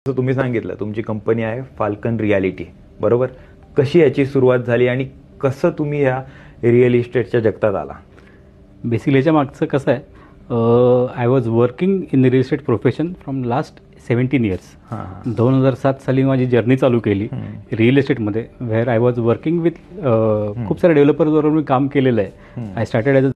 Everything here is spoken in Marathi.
जसं तुम्ही सांगितलं तुमची कंपनी आहे फाल्कन रियालिटी, बरोबर. कशी याची सुरुवात झाली आणि कसं तुम्ही या रिअल इस्टेटच्या जगतात आला? बेसिकली याच्या मागचं कसं आहे, I was working in real estate profession from last 17 years. 2007 साली माझी जर्नी चालू केली रिअल इस्टेटमध्ये, wear I was working with खूप साऱ्या डेव्हलपर्सबरोबर मी काम केलेलं आहे. I started as a